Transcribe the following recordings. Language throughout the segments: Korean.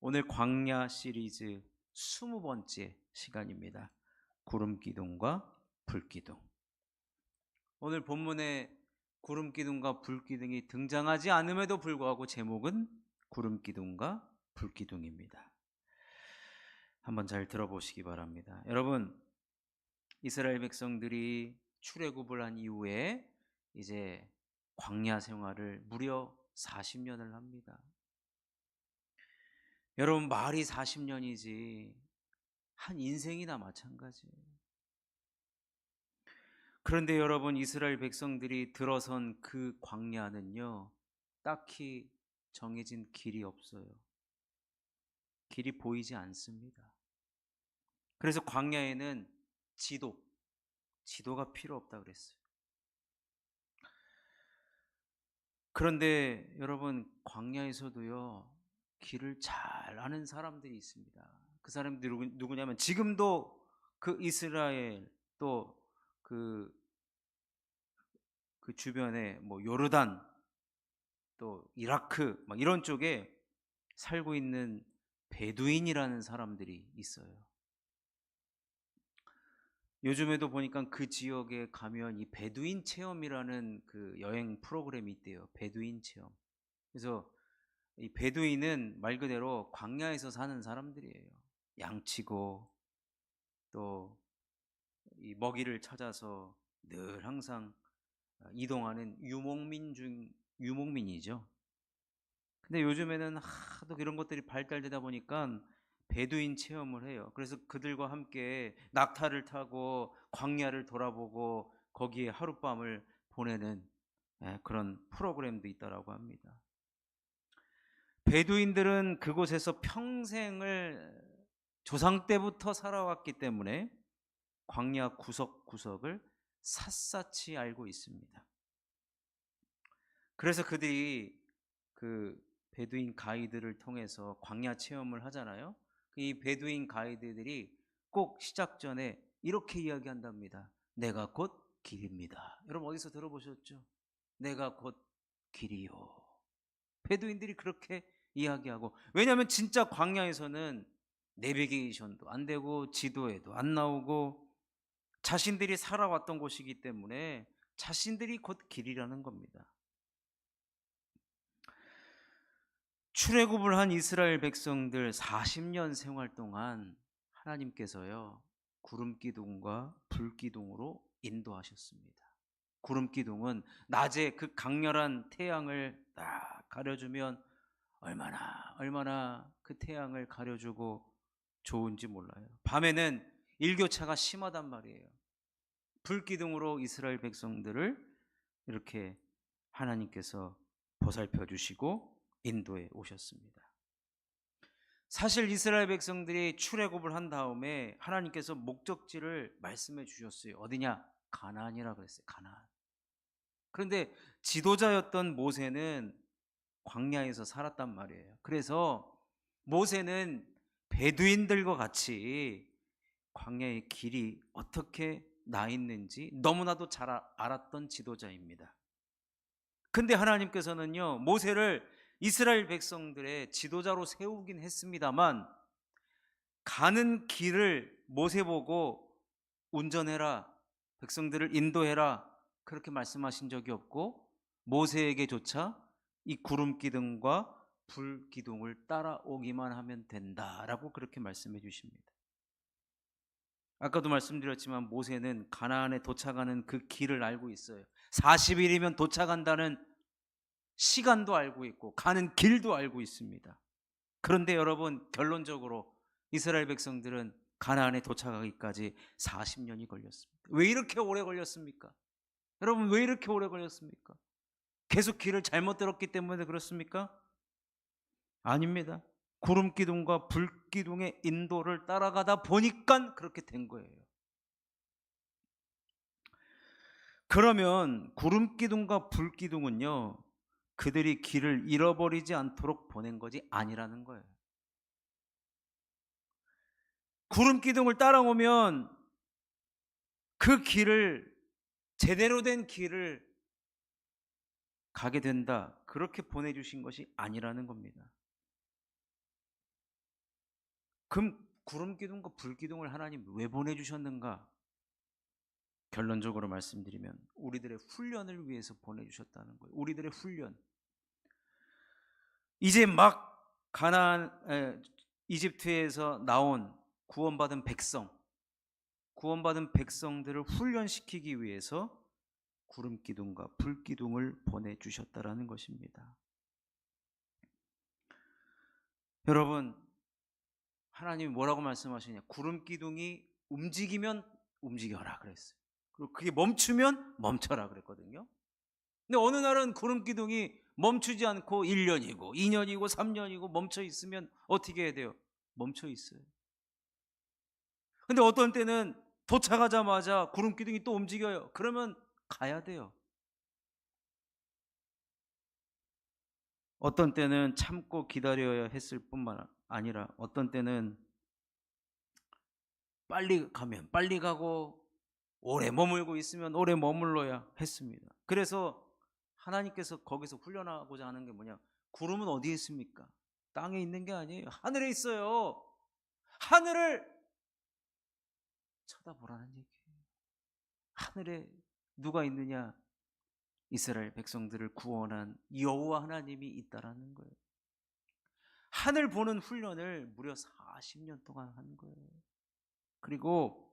오늘 광야 시리즈 20번째 시간입니다. 구름 기둥과 불 기둥. 오늘 본문에 구름 기둥과 불 기둥이 등장하지 않음에도 불구하고 제목은 구름 기둥과 불 기둥입니다. 한번 잘 들어보시기 바랍니다. 여러분, 이스라엘 백성들이 출애굽을 한 이후에 이제 광야 생활을 무려 40년을 합니다. 여러분, 말이 40년이지 한 인생이나 마찬가지예요. 그런데 여러분, 이스라엘 백성들이 들어선 그 광야는요, 딱히 정해진 길이 없어요. 길이 보이지 않습니다. 그래서 광야에는 지도가 필요 없다 그랬어요. 그런데 여러분, 광야에서도요, 길을 잘 아는 사람들이 있습니다. 그 사람들이 누구냐면 지금도 그 이스라엘 또 그 주변에 뭐 요르단 또 이라크 막 이런 쪽에 살고 있는 베두인이라는 사람들이 있어요. 요즘에도 보니까 그 지역에 가면 이 베두인 체험이라는 그 여행 프로그램이 있대요. 베두인 체험. 그래서 이 베두인은 말 그대로 광야에서 사는 사람들이에요. 양치고 또 이 먹이를 찾아서 늘 항상 이동하는 유목민이죠. 근데 요즘에는 하도 이런 것들이 발달되다 보니까 베두인 체험을 해요. 그래서 그들과 함께 낙타를 타고 광야를 돌아보고 거기에 하룻밤을 보내는 그런 프로그램도 있다라고 합니다. 베두인들은 그곳에서 평생을 조상 때부터 살아왔기 때문에 광야 구석구석을 샅샅이 알고 있습니다. 그래서 그들이 그 베두인 가이드를 통해서 광야 체험을 하잖아요. 이 베두인 가이드들이 꼭 시작 전에 이렇게 이야기한답니다. 내가 곧 길입니다. 여러분 어디서 들어보셨죠? 내가 곧 길이요. 베두인들이 그렇게 이야기하고, 왜냐하면 진짜 광야에서는 내비게이션도 안 되고 지도에도 안 나오고 자신들이 살아왔던 곳이기 때문에 자신들이 곧 길이라는 겁니다. 출애굽을 한 이스라엘 백성들 40년 생활 동안 하나님께서요, 구름 기둥과 불 기둥으로 인도하셨습니다. 구름 기둥은 낮에 그 강렬한 태양을 딱 가려주면 얼마나 그 태양을 가려주고 좋은지 몰라요. 밤에는 일교차가 심하단 말이에요. 불 기둥으로 이스라엘 백성들을 이렇게 하나님께서 보살펴 주시고 인도에 오셨습니다. 사실 이스라엘 백성들이 출애굽을 한 다음에 하나님께서 목적지를 말씀해 주셨어요. 어디냐? 가나안이라 그랬어요. 가나안. 그런데 지도자였던 모세는 광야에서 살았단 말이에요. 그래서 모세는 베두인들과 같이 광야의 길이 어떻게 나 있는지 너무나도 잘 알았던 지도자입니다. 근데 하나님께서는요, 모세를 이스라엘 백성들의 지도자로 세우긴 했습니다만 가는 길을 모세 보고 운전해라, 백성들을 인도해라 그렇게 말씀하신 적이 없고, 모세에게조차 이 구름 기둥과 불 기둥을 따라오기만 하면 된다라고 그렇게 말씀해 주십니다. 아까도 말씀드렸지만 모세는 가나안에 도착하는 그 길을 알고 있어요. 40일이면 도착한다는 시간도 알고 있고 가는 길도 알고 있습니다. 그런데 여러분, 결론적으로 이스라엘 백성들은 가나안에 도착하기까지 40년이 걸렸습니다. 왜 이렇게 오래 걸렸습니까? 여러분, 왜 이렇게 오래 걸렸습니까? 계속 길을 잘못 들었기 때문에 그렇습니까? 아닙니다. 구름 기둥과 불 기둥의 인도를 따라가다 보니까 그렇게 된 거예요. 그러면 구름 기둥과 불 기둥은요, 그들이 길을 잃어버리지 않도록 보낸 것이 아니라는 거예요. 구름 기둥을 따라오면 그 길을, 제대로 된 길을 가게 된다, 그렇게 보내주신 것이 아니라는 겁니다. 그럼 구름 기둥과 불 기둥을 하나님 왜 보내주셨는가? 결론적으로 말씀드리면 우리들의 훈련을 위해서 보내주셨다는 거예요. 우리들의 훈련. 이제 막 가나안 이집트에서 나온 구원받은 백성들을 훈련시키기 위해서 구름 기둥과 불 기둥을 보내주셨다라는 것입니다. 여러분, 하나님이 뭐라고 말씀하시냐? 구름 기둥이 움직이면 움직여라 그랬어요. 그리고 그게 멈추면 멈춰라 그랬거든요. 근데 어느 날은 구름 기둥이 멈추지 않고 1년이고 2년이고 3년이고 멈춰 있으면 어떻게 해야 돼요? 멈춰 있어요. 근데 어떤 때는 도착하자마자 구름 기둥이 또 움직여요. 그러면 가야 돼요. 어떤 때는 참고 기다려야 했을 뿐만 아니라 어떤 때는 빨리 가면 빨리 가고 오래 머물고 있으면 오래 머물러야 했습니다. 그래서 하나님께서 거기서 훈련하고자 하는 게 뭐냐? 구름은 어디에 있습니까? 땅에 있는 게 아니에요. 하늘에 있어요. 하늘을 쳐다보라는 얘기예요. 하늘에 누가 있느냐? 이스라엘 백성들을 구원한 여호와 하나님이 있다라는 거예요. 하늘 보는 훈련을 무려 40년 동안 한 거예요. 그리고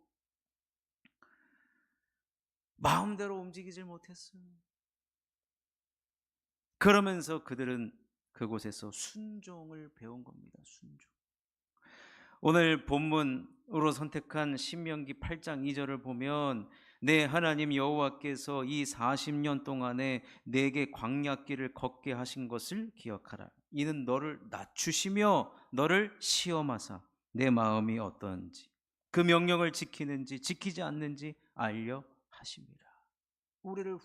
마음대로 움직이질 못했어요. 그러면서 그들은 그곳에서 순종을 배운 겁니다. 순종. 오늘 본문으로 선택한 신명기 8장 2절을 보면 내 하나님 여호와께서 이 40년 동안에 내게 광야길을 걷게 하신 것을 기억하라. 이는 너를 낮추시며 너를 시험하사 내 마음이 어떠한지 그 명령을 지키는지 지키지 않는지 알려 하심이라. 우리를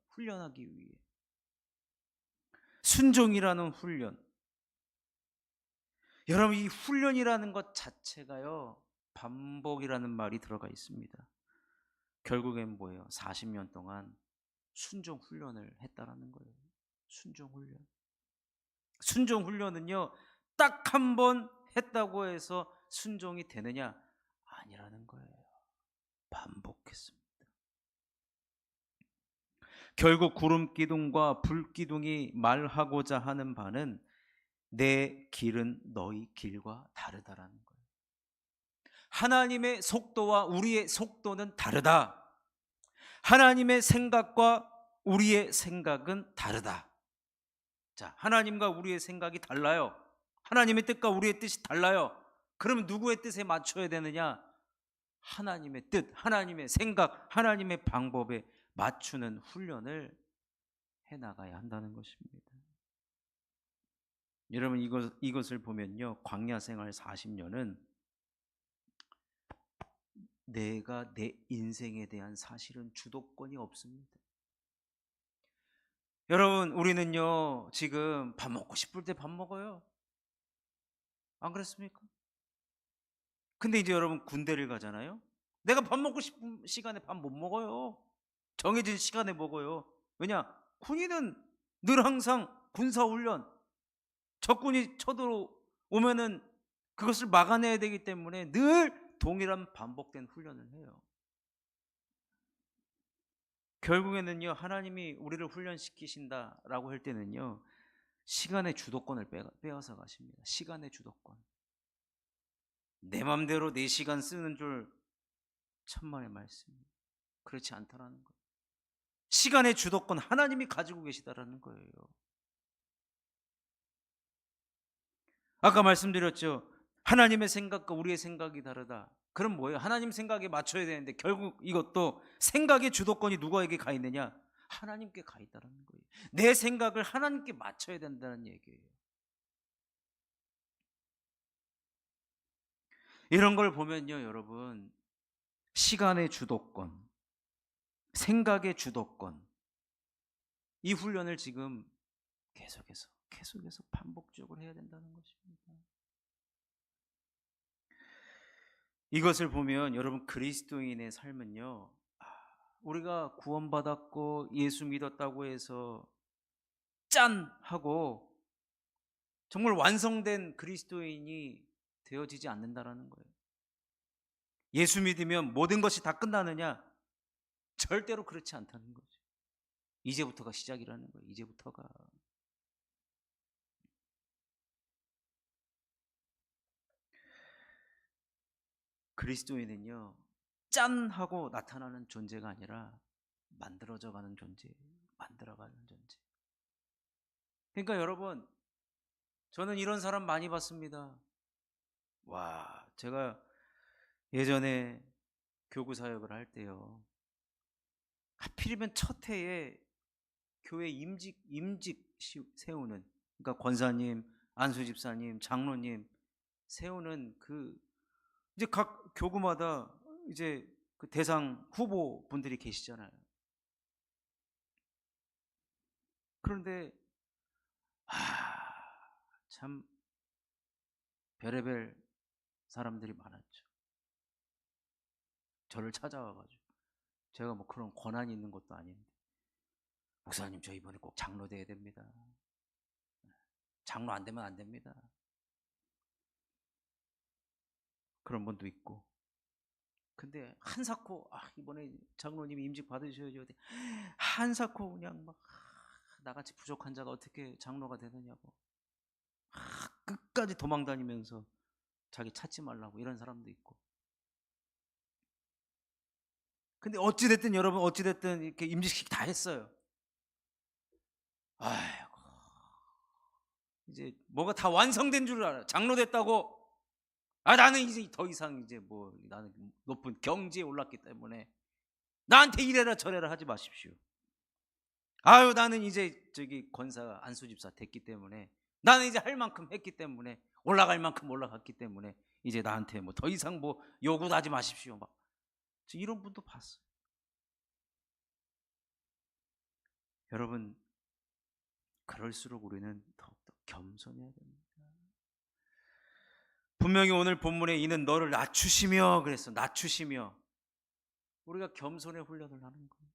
훈련하기 위해 순종이라는 훈련. 여러분, 이 훈련이라는 것 자체가요, 반복이라는 말이 들어가 있습니다. 결국엔 뭐예요? 40년 동안 순종 훈련을 했다라는 거예요. 순종 훈련. 순종 훈련은요, 딱 한 번 했다고 해서 순종이 되느냐? 아니라는 거예요. 반복했습니다. 결국 구름 기둥과 불 기둥이 말하고자 하는 바는 내 길은 너희 길과 다르다라는 거예요. 하나님의 속도와 우리의 속도는 다르다. 하나님의 생각과 우리의 생각은 다르다. 자, 하나님과 우리의 생각이 달라요. 하나님의 뜻과 우리의 뜻이 달라요. 그러면 누구의 뜻에 맞춰야 되느냐? 하나님의 뜻, 하나님의 생각, 하나님의 방법에 맞추는 훈련을 해나가야 한다는 것입니다. 여러분, 이것을 보면요, 광야 생활 40년은 내가 내 인생에 대한 사실은 주도권이 없습니다. 여러분, 우리는요 지금 밥 먹고 싶을 때 밥 먹어요. 안 그렇습니까? 근데 이제 여러분 군대를 가잖아요. 내가 밥 먹고 싶은 시간에 밥 못 먹어요. 정해진 시간에 먹어요. 왜냐? 군인은 늘 항상 군사훈련, 적군이 쳐들어오면은 그것을 막아내야 되기 때문에 늘 동일한 반복된 훈련을 해요. 결국에는요, 하나님이 우리를 훈련시키신다라고 할 때는요, 시간의 주도권을 빼앗아 가십니다. 시간의 주도권. 내 맘대로 4시간 쓰는 줄 천만의 말씀입니다. 그렇지 않다라는 거예요. 시간의 주도권 하나님이 가지고 계시다라는 거예요. 아까 말씀드렸죠. 하나님의 생각과 우리의 생각이 다르다. 그럼 뭐예요? 하나님 생각에 맞춰야 되는데 결국 이것도 생각의 주도권이 누구에게 가 있느냐? 하나님께 가 있다는 거예요. 내 생각을 하나님께 맞춰야 된다는 얘기예요. 이런 걸 보면요, 여러분, 시간의 주도권, 생각의 주도권, 이 훈련을 지금 계속해서 반복적으로 해야 된다는 것입니다. 이것을 보면 여러분, 그리스도인의 삶은요, 우리가 구원받았고 예수 믿었다고 해서 짠 하고 정말 완성된 그리스도인이 되어지지 않는다라는 거예요. 예수 믿으면 모든 것이 다 끝나느냐? 절대로 그렇지 않다는 거죠. 이제부터가 시작이라는 거예요. 이제부터가. 그리스도인은요, 짠 하고 나타나는 존재가 아니라 만들어져 가는 존재, 만들어가는 존재. 그러니까 여러분, 저는 이런 사람 많이 봤습니다. 와, 제가 예전에 교구 사역을 할 때요, 하필이면 첫 해에 교회 임직 세우는, 그러니까 권사님, 안수 집사님, 장로님 세우는 그 이제 각 교구마다 이제 그 대상 후보 분들이 계시잖아요. 그런데 참 별의별 사람들이 많았죠. 저를 찾아와 가지고 제가 뭐 그런 권한이 있는 것도 아닌데, 목사님 저 이번에 꼭 장로 돼야 됩니다. 장로 안 되면 안 됩니다. 그런 분도 있고. 근데 한사코 이번에 장로님이 임직 받으셔야죠. 한사코 그냥 막 나같이 부족한 자가 어떻게 장로가 되느냐고 끝까지 도망다니면서 자기 찾지 말라고 이런 사람도 있고. 근데 어찌됐든 여러분, 어찌됐든 이렇게 임직식 다 했어요. 아이고, 이제 뭐가 다 완성된 줄 알아요. 장로 됐다고. 나는 이제 더 이상 이제 뭐 나는 높은 경지에 올랐기 때문에 나한테 이래라 저래라 하지 마십시오. 나는 이제 저기 권사 안수집사 됐기 때문에, 나는 이제 할 만큼 했기 때문에, 올라갈 만큼 올라갔기 때문에 이제 나한테 뭐 더 이상 뭐 요구도 하지 마십시오. 막 이런 분도 봤어요. 여러분, 그럴수록 우리는 더욱더 겸손해야 됩니다. 분명히 오늘 본문에 이는 너를 낮추시며 그랬어. 낮추시며. 우리가 겸손의 훈련을 하는 거예요.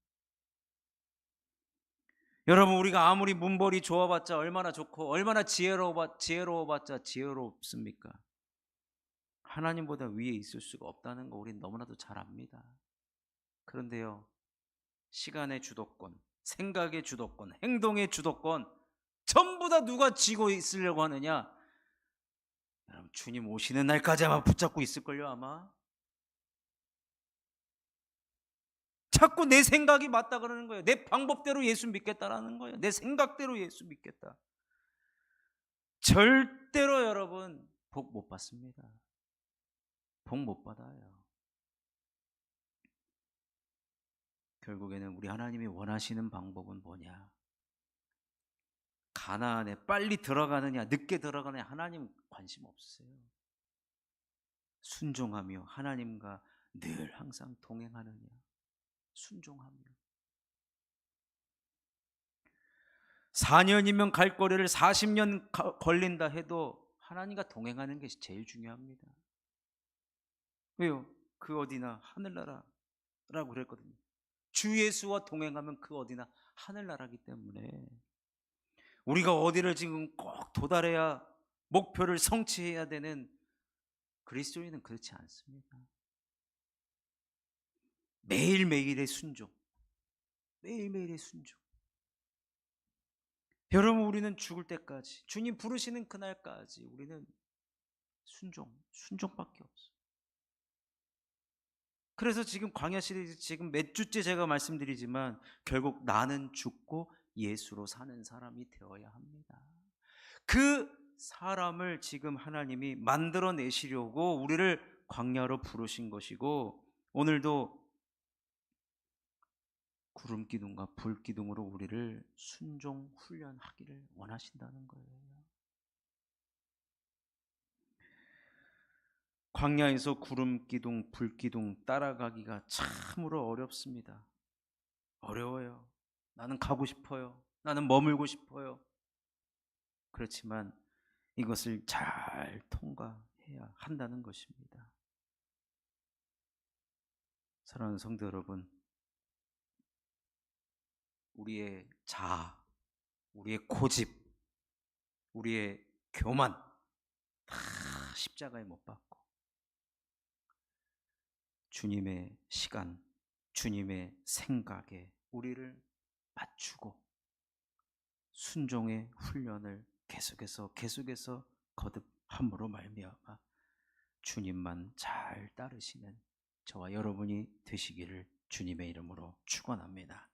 여러분, 우리가 아무리 문벌이 좋아봤자 얼마나 좋고 얼마나 지혜로워봤자 지혜롭습니까? 하나님보다 위에 있을 수가 없다는 거 우리는 너무나도 잘 압니다. 그런데요, 시간의 주도권, 생각의 주도권, 행동의 주도권 전부 다 누가 쥐고 있으려고 하느냐? 여러분, 주님 오시는 날까지 아마 붙잡고 있을걸요. 아마 자꾸 내 생각이 맞다 그러는 거예요. 내 방법대로 예수 믿겠다라는 거예요. 내 생각대로 예수 믿겠다. 절대로 여러분 복 못 받습니다. 복 못 받아요. 결국에는 우리 하나님이 원하시는 방법은 뭐냐? 가나안에 빨리 들어가느냐 늦게 들어가느냐 하나님 관심 없으세요. 순종하며 하나님과 늘 항상 동행하느냐, 순종하며. 4년이면 갈 거리를 40년 걸린다 해도 하나님과 동행하는 것이 제일 중요합니다. 왜요? 그 어디나 하늘나라라고 그랬거든요. 주 예수와 동행하면 그 어디나 하늘나라기 때문에 우리가 어디를 지금 꼭 도달해야 목표를 성취해야 되는 그리스도인은 그렇지 않습니다. 매일매일의 순종, 매일매일의 순종. 여러분, 우리는 죽을 때까지, 주님 부르시는 그날까지 우리는 순종밖에 없어요. 그래서 지금 광야 시리즈 지금 몇 주째 제가 말씀드리지만 결국 나는 죽고 예수로 사는 사람이 되어야 합니다. 그 사람을 지금 하나님이 만들어내시려고 우리를 광야로 부르신 것이고, 오늘도 구름 기둥과 불 기둥으로 우리를 순종 훈련하기를 원하신다는 거예요. 광야에서 구름 기둥, 불 기둥 따라가기가 참으로 어렵습니다. 어려워요. 나는 가고 싶어요. 나는 머물고 싶어요. 그렇지만 이것을 잘 통과해야 한다는 것입니다. 사랑하는 성도 여러분, 우리의 자아, 우리의 고집, 우리의 교만 다 십자가에 못 박고 주님의 시간, 주님의 생각에 우리를 맞추고 순종의 훈련을 계속해서 거듭함으로 말미암아 주님만 잘 따르시는 저와 여러분이 되시기를 주님의 이름으로 축원합니다.